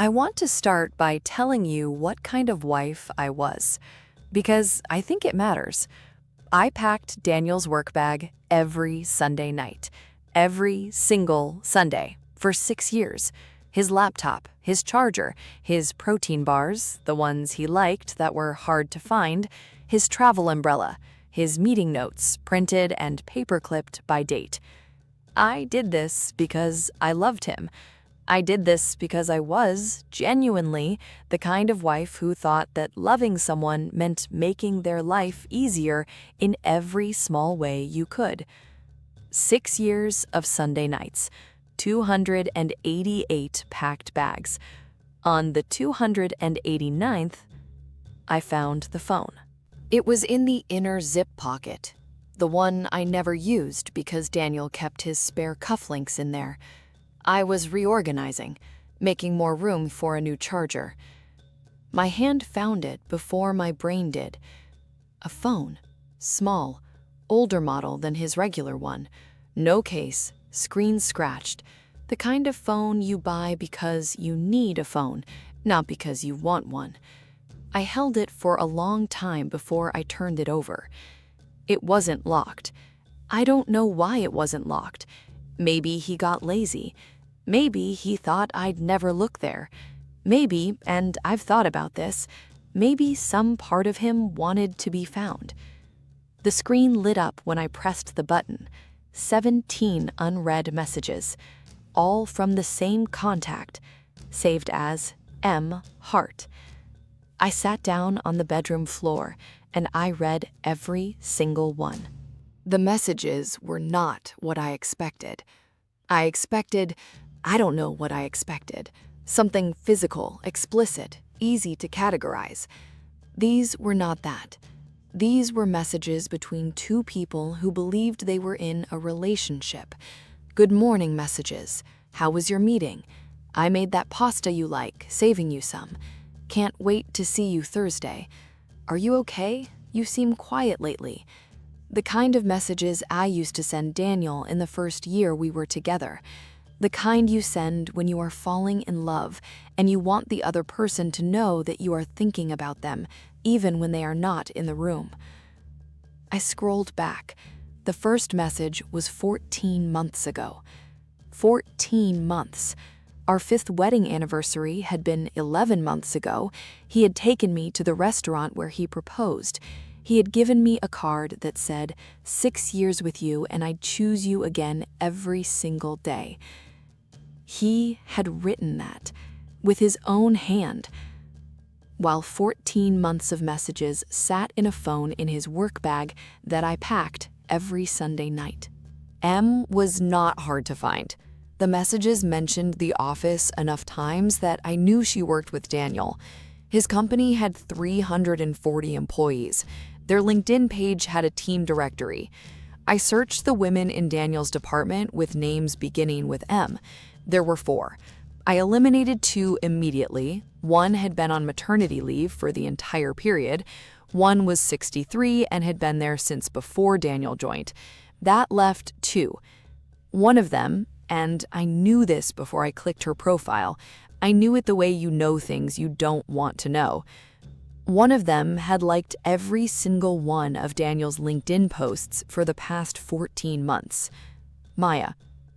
I want to start by telling you what kind of wife I was, because I think it matters. I packed Daniel's work bag every Sunday night, every single Sunday, for 6 years. His laptop, his charger, his protein bars, the ones he liked that were hard to find, his travel umbrella, his meeting notes, printed and paper-clipped by date. I did this because I loved him. I did this because I was, genuinely, the kind of wife who thought that loving someone meant making their life easier in every small way you could. 6 years of Sunday nights, 288 packed bags. On the 289th, I found the phone. It was in the inner zip pocket, the one I never used because Daniel kept his spare cufflinks in there. I was reorganizing, making more room for a new charger. My hand found it before my brain did. A phone, small, older model than his regular one. No case, screen scratched. The kind of phone you buy because you need a phone, not because you want one. I held it for a long time before I turned it over. It wasn't locked. I don't know why it wasn't locked. Maybe he got lazy. Maybe he thought I'd never look there. Maybe, and I've thought about this, maybe some part of him wanted to be found. The screen lit up when I pressed the button. 17 unread messages, all from the same contact, saved as M. Hart. I sat down on the bedroom floor and I read every single one. The messages were not what I expected. I don't know what I expected. Something physical, explicit, easy to categorize. These were not that. These were messages between two people who believed they were in a relationship. Good morning messages. How was your meeting? I made that pasta you like, saving you some. Can't wait to see you Thursday. Are you okay? You seem quiet lately. The kind of messages I used to send Daniel in the first year we were together. The kind you send when you are falling in love and you want the other person to know that you are thinking about them, even when they are not in the room. I scrolled back. The first message was 14 months ago. 14 months. Our 5th wedding anniversary had been 11 months ago. He had taken me to the restaurant where he proposed. He had given me a card that said, 6 years with you and I'd choose you again every single day. He had written that with his own hand, while 14 months of messages sat in a phone in his work bag that I packed every Sunday night. M was not hard to find. The messages mentioned the office enough times that I knew she worked with Daniel. His company had 340 employees. Their LinkedIn page had a team directory. I searched the women in Daniel's department with names beginning with M. There were 4. I eliminated 2 immediately. One had been on maternity leave for the entire period. One was 63 and had been there since before Daniel joined. That left 2. One of them, and I knew this before I clicked her profile, I knew it the way you know things you don't want to know. One of them had liked every single one of Daniel's LinkedIn posts for the past 14 months. Maya,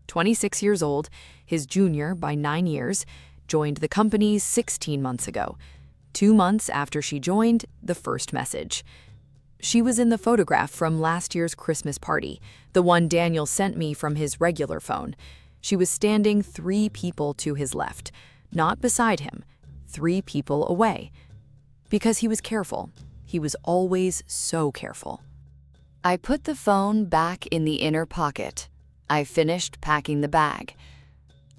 26 years old, his junior by 9 years, joined the company 16 months ago. 2 months after she joined, the first message. She was in the photograph from last year's Christmas party, the one Daniel sent me from his regular phone. She was standing 3 people to his left, not beside him, 3 people away. Because he was careful. He was always so careful. I put the phone back in the inner pocket. I finished packing the bag.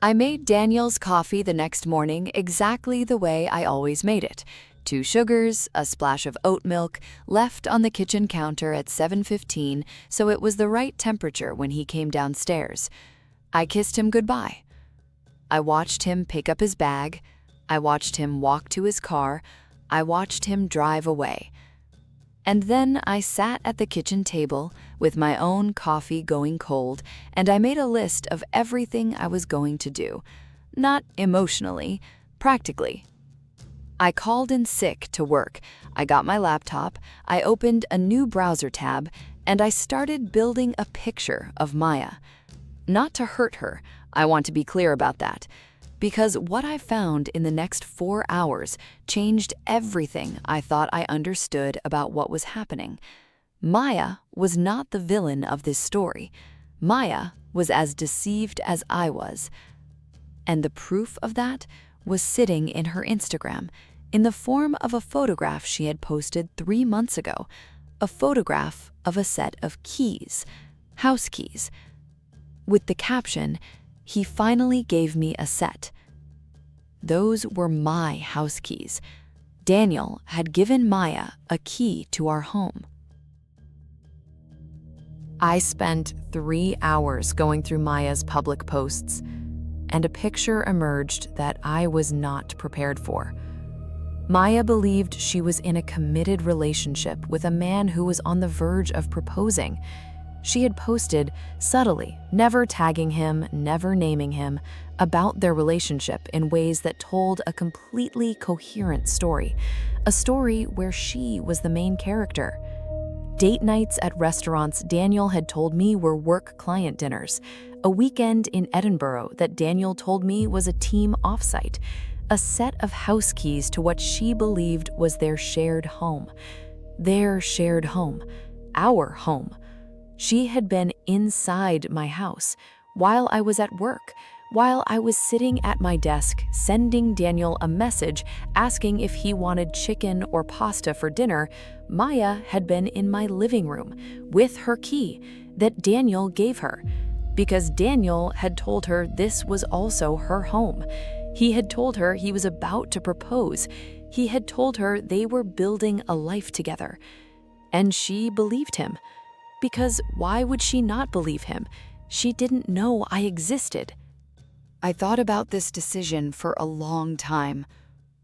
I made Daniel's coffee the next morning exactly the way I always made it. 2 sugars, a splash of oat milk, left on the kitchen counter at 7:15, so it was the right temperature when he came downstairs. I kissed him goodbye. I watched him pick up his bag. I watched him walk to his car. I watched him drive away. And then I sat at the kitchen table with my own coffee going cold, and I made a list of everything I was going to do. Not emotionally, practically. I called in sick to work. I got my laptop, I opened a new browser tab, and I started building a picture of Maya. Not to hurt her, I want to be clear about that, because what I found in the next 4 hours changed everything I thought I understood about what was happening. Maya was not the villain of this story. Maya was as deceived as I was. And the proof of that was sitting in her Instagram, in the form of a photograph she had posted 3 months ago, a photograph of a set of keys, house keys, with the caption, "He finally gave me a set." Those were my house keys. Daniel had given Maya a key to our home. I spent 3 hours going through Maya's public posts, and a picture emerged that I was not prepared for. Maya believed she was in a committed relationship with a man who was on the verge of proposing. She had posted subtly, never tagging him, never naming him, about their relationship in ways that told a completely coherent story, a story where she was the main character. Date nights at restaurants Daniel had told me were work client dinners, a weekend in Edinburgh that Daniel told me was a team offsite, a set of house keys to what she believed was their shared home. Their shared home. Our home. She had been inside my house while I was at work, while I was sitting at my desk sending Daniel a message asking if he wanted chicken or pasta for dinner. Maya had been in my living room with her key that Daniel gave her, because Daniel had told her this was also her home. He had told her he was about to propose. He had told her they were building a life together. And she believed him. Because why would she not believe him? She didn't know I existed. I thought about this decision for a long time.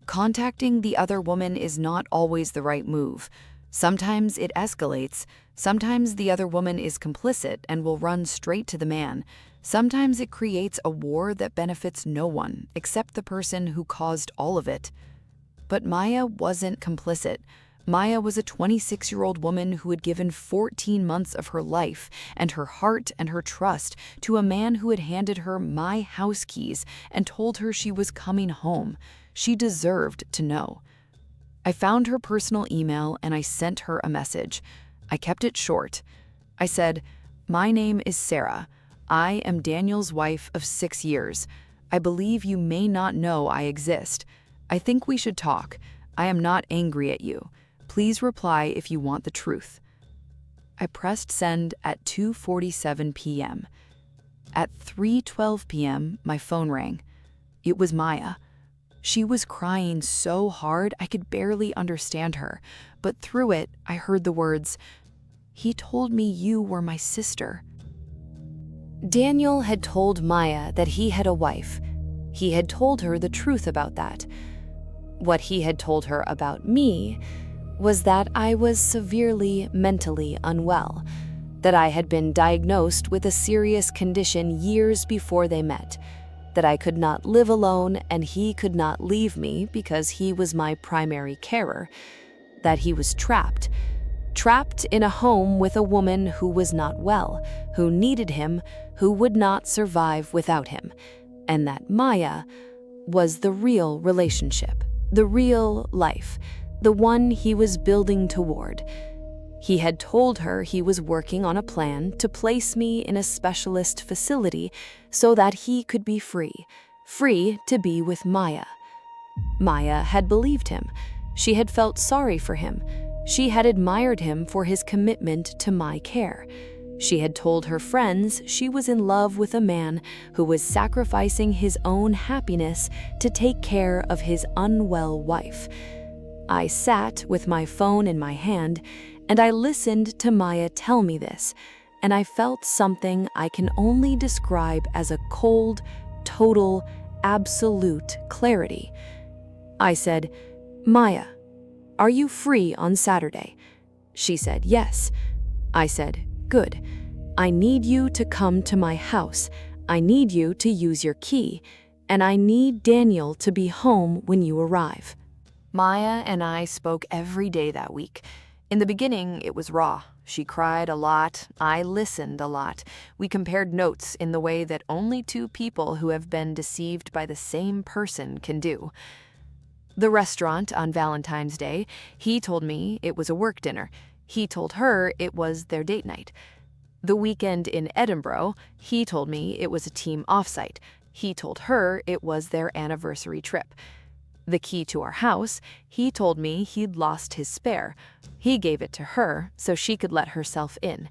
Contacting the other woman is not always the right move. Sometimes it escalates. Sometimes the other woman is complicit and will run straight to the man. Sometimes it creates a war that benefits no one except the person who caused all of it. But Maya wasn't complicit. Maya was a 26-year-old woman who had given 14 months of her life and her heart and her trust to a man who had handed her my house keys and told her she was coming home. She deserved to know. I found her personal email and I sent her a message. I kept it short. I said, "My name is Sarah. I am Daniel's wife of 6 years. I believe you may not know I exist. I think we should talk. I am not angry at you. Please reply if you want the truth." I pressed send at 2:47 p.m. At 3:12 p.m., my phone rang. It was Maya. She was crying so hard I could barely understand her, but through it, I heard the words, "He told me you were my sister." Daniel had told Maya that he had a wife. He had told her the truth about that. What he had told her about me was that I was severely mentally unwell, that I had been diagnosed with a serious condition years before they met, that I could not live alone and he could not leave me because he was my primary carer, that he was trapped in a home with a woman who was not well, who needed him, who would not survive without him, and that Maya was the real relationship, the real life, the one he was building toward. He had told her he was working on a plan to place me in a specialist facility so that he could be free to be with Maya. Maya had believed him. She had felt sorry for him. She had admired him for his commitment to my care. She had told her friends she was in love with a man who was sacrificing his own happiness to take care of his unwell wife. I sat with my phone in my hand, and I listened to Maya tell me this, and I felt something I can only describe as a cold, total, absolute clarity. I said, "Maya, are you free on Saturday?" She said, "Yes." I said, "Good. I need you to come to my house. I need you to use your key. and I need Daniel to be home when you arrive." Maya and I spoke every day that week. In the beginning, it was raw. She cried a lot. I listened a lot. We compared notes in the way that only two people who have been deceived by the same person can do. The restaurant on Valentine's Day, he told me it was a work dinner. He told her it was their date night. The weekend in Edinburgh, he told me it was a team offsite. He told her it was their anniversary trip. The key to our house, he told me he'd lost his spare. He gave it to her so she could let herself in.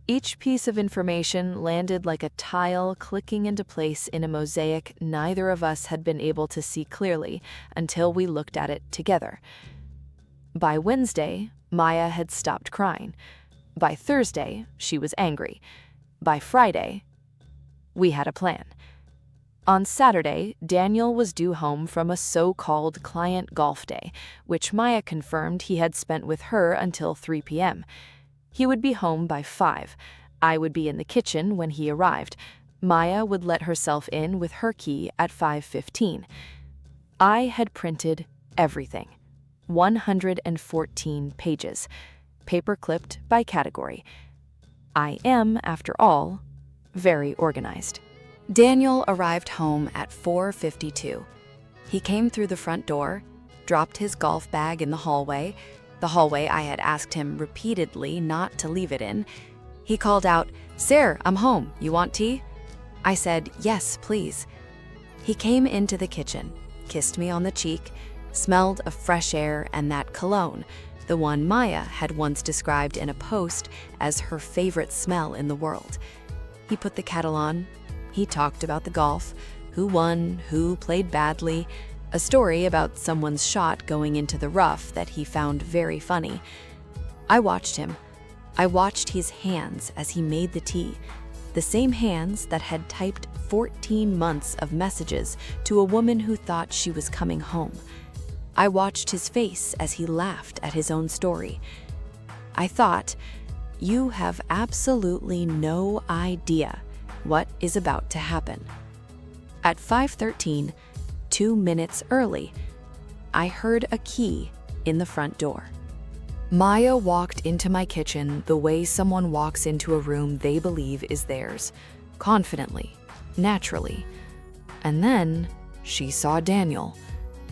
Each piece of information landed like a tile clicking into place in a mosaic neither of us had been able to see clearly until we looked at it together. By Wednesday, Maya had stopped crying. By Thursday, she was angry. By Friday, we had a plan. On Saturday, Daniel was due home from a so-called client golf day, which Maya confirmed he had spent with her until 3 p.m. He would be home by 5. I would be in the kitchen when he arrived. Maya would let herself in with her key at 5:15. I had printed everything. 114 pages, paper-clipped by category. I am, after all, very organized. Daniel arrived home at 4:52. He came through the front door, dropped his golf bag in the hallway I had asked him repeatedly not to leave it in. He called out, "Sir, I'm home. You want tea?" I said, "Yes, please." He came into the kitchen, kissed me on the cheek, smelled of fresh air and that cologne, the one Maya had once described in a post as her favorite smell in the world. He put the kettle on. He talked about the golf, who won, who played badly, a story about someone's shot going into the rough that he found very funny. I watched him. I watched his hands as he made the tea, the same hands that had typed 14 months of messages to a woman who thought she was coming home. I watched his face as he laughed at his own story. I thought, you have absolutely no idea what is about to happen. At 5:13, 2 minutes early, I heard a key in the front door. Maya walked into my kitchen the way someone walks into a room they believe is theirs, confidently, naturally. And then she saw Daniel,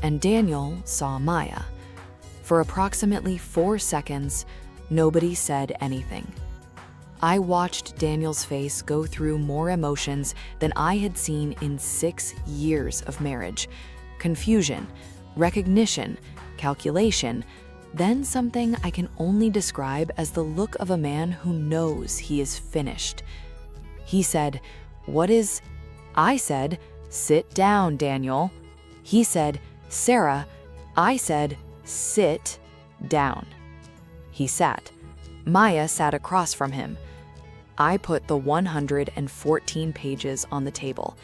and Daniel saw Maya. For approximately 4 seconds, nobody said anything. I watched Daniel's face go through more emotions than I had seen in 6 years of marriage. Confusion, recognition, calculation, then something I can only describe as the look of a man who knows he is finished. He said, "What is?" I said, "Sit down, Daniel." He said, "Sarah." I said, "Sit down." He sat. Maya sat across from him. I put the 114 pages on the table.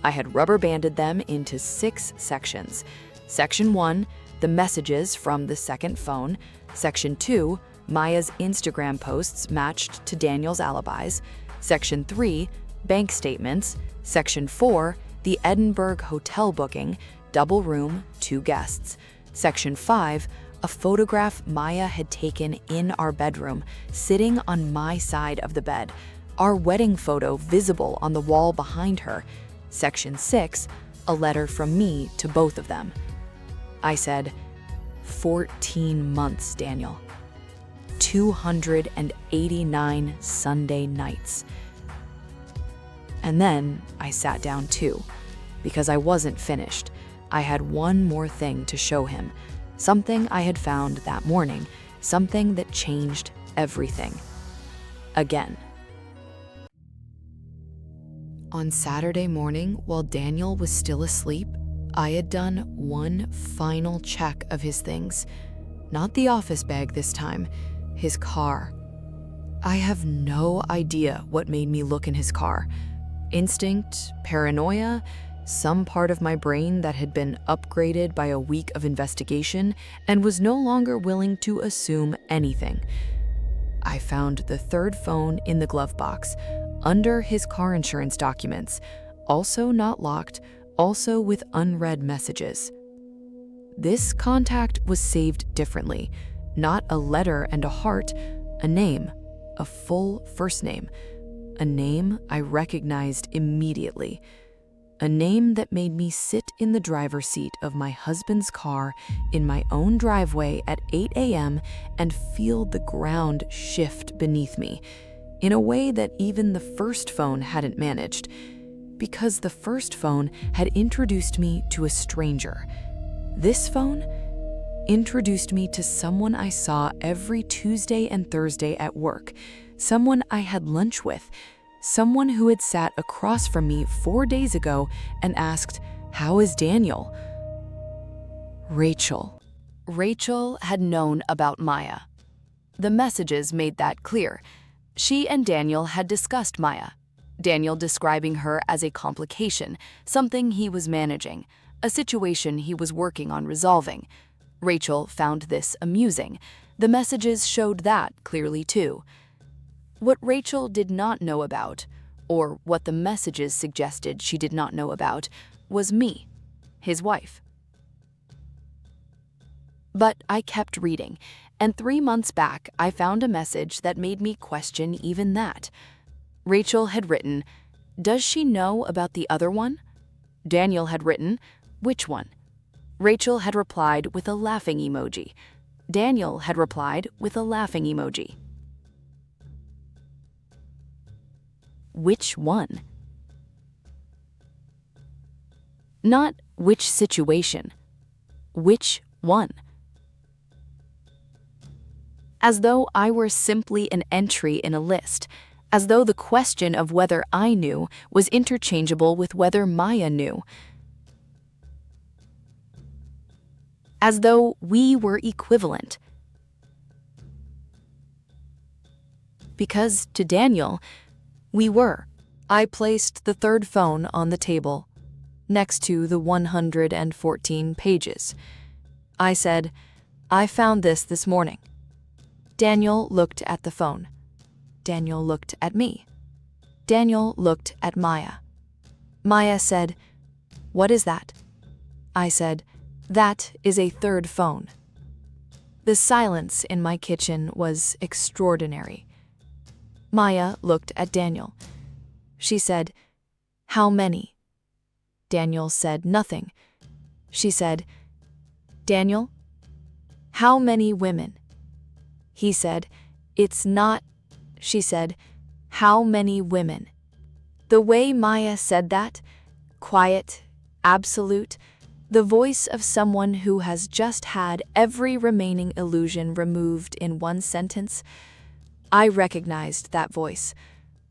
I had rubber banded them into 6 sections. Section 1, the messages from the second phone. Section 2, Maya's Instagram posts matched to Daniel's alibis. Section 3, bank statements. Section 4, the Edinburgh hotel booking, double room, 2 guests. Section 5, a photograph Maya had taken in our bedroom, sitting on my side of the bed, our wedding photo visible on the wall behind her. Section 6, a letter from me to both of them. I said, 14 months, Daniel. 289 Sunday nights. And then I sat down too, because I wasn't finished. I had one more thing to show him. Something I had found that morning, something that changed everything. Again. On Saturday morning, while Daniel was still asleep, I had done one final check of his things. Not the office bag this time, his car. I have no idea what made me look in his car. Instinct, paranoia, some part of my brain that had been upgraded by a week of investigation and was no longer willing to assume anything. I found the third phone in the glove box, under his car insurance documents, also not locked, also with unread messages. This contact was saved differently, not a letter and a heart, a name, a full first name, a name I recognized immediately, a name that made me sit in the driver's seat of my husband's car in my own driveway at 8 a.m. and feel the ground shift beneath me in a way that even the first phone hadn't managed, because the first phone had introduced me to a stranger. This phone introduced me to someone I saw every Tuesday and Thursday at work, someone I had lunch with, someone who had sat across from me 4 days ago and asked, "How is Daniel?" Rachel. Rachel had known about Maya. The messages made that clear. She and Daniel had discussed Maya, Daniel describing her as a complication, something he was managing, a situation he was working on resolving. Rachel found this amusing. The messages showed that clearly too. What Rachel did not know about, or what the messages suggested she did not know about, was me, his wife. But I kept reading, and 3 months back I found a message that made me question even that. Rachel had written, "Does she know about the other one?" Daniel had written, "Which one?" Rachel had replied with a laughing emoji. Daniel had replied with a laughing emoji. Which one? Not which situation. Which one? As though I were simply an entry in a list, as though the question of whether I knew was interchangeable with whether Maya knew. As though we were equivalent. Because to Daniel, we were. I placed the third phone on the table, next to the 114 pages. I said, "I found this morning." Daniel looked at the phone. Daniel looked at me. Daniel looked at Maya. Maya said, "What is that?" I said, "That is a third phone." The silence in my kitchen was extraordinary. Maya looked at Daniel. She said, "How many?" Daniel said nothing. She said, "Daniel, how many women?" He said, "It's not." She said, "How many women?" The way Maya said that, quiet, absolute, the voice of someone who has just had every remaining illusion removed in one sentence, I recognized that voice.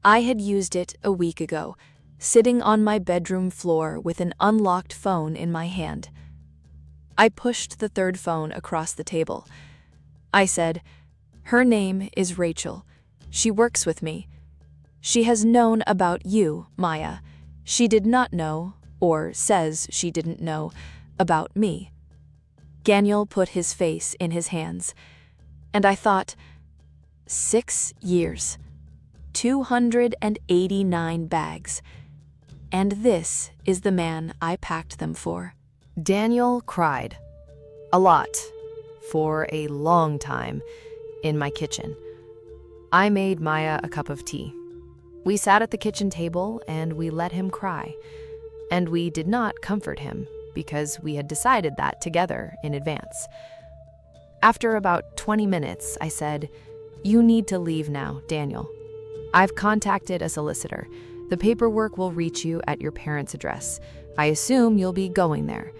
I had used it a week ago, sitting on my bedroom floor with an unlocked phone in my hand. I pushed the third phone across the table. I said, "Her name is Rachel. She works with me. She has known about you, Maya. She did not know, or says she didn't know, about me." Daniel put his face in his hands, and I thought, 6 years, 289 bags, and this is the man I packed them for. Daniel cried. A lot, for a long time, in my kitchen. I made Maya a cup of tea. We sat at the kitchen table and we let him cry. And we did not comfort him because we had decided that together in advance. After about 20 minutes, I said, "You need to leave now, Daniel. I've contacted a solicitor. The paperwork will reach you at your parents' address. I assume you'll be going there.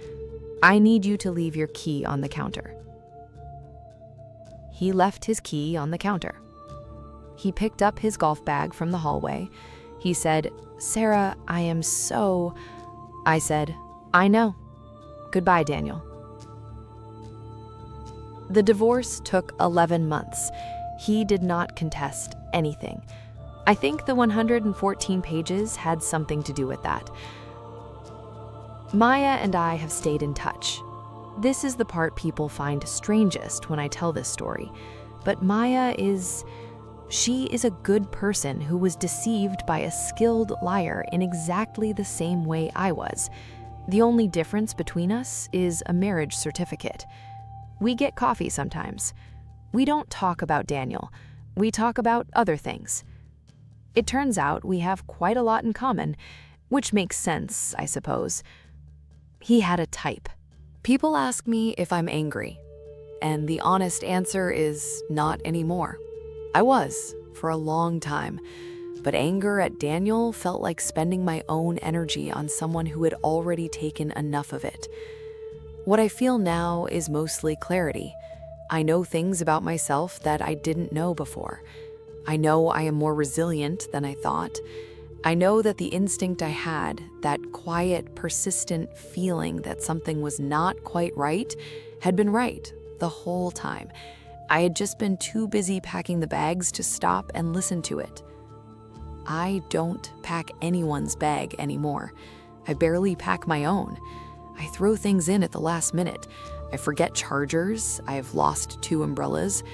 I need you to leave your key on the counter." He left his key on the counter. He picked up his golf bag from the hallway. He said, "Sarah, I am so..." I said, "I know. Goodbye, Daniel." The divorce took 11 months. He did not contest anything. I think the 114 pages had something to do with that. Maya and I have stayed in touch. This is the part people find strangest when I tell this story. But Maya she is a good person who was deceived by a skilled liar in exactly the same way I was. The only difference between us is a marriage certificate. We get coffee sometimes. We don't talk about Daniel. We talk about other things. It turns out we have quite a lot in common, which makes sense, I suppose. He had a type. People ask me if I'm angry, and the honest answer is not anymore. I was, for a long time, but anger at Daniel felt like spending my own energy on someone who had already taken enough of it. What I feel now is mostly clarity. I know things about myself that I didn't know before. I know I am more resilient than I thought. I know that the instinct I had, that quiet, persistent feeling that something was not quite right, had been right the whole time. I had just been too busy packing the bags to stop and listen to it. I don't pack anyone's bag anymore. I barely pack my own. I throw things in at the last minute. I forget chargers. I have lost 2 umbrellas.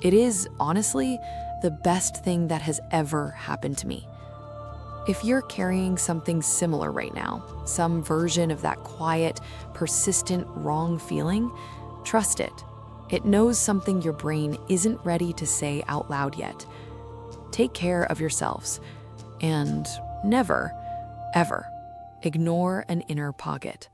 It is, honestly, the best thing that has ever happened to me. If you're carrying something similar right now, some version of that quiet, persistent, wrong feeling, trust it. It knows something your brain isn't ready to say out loud yet. Take care of yourselves, and never, ever ignore an inner pocket.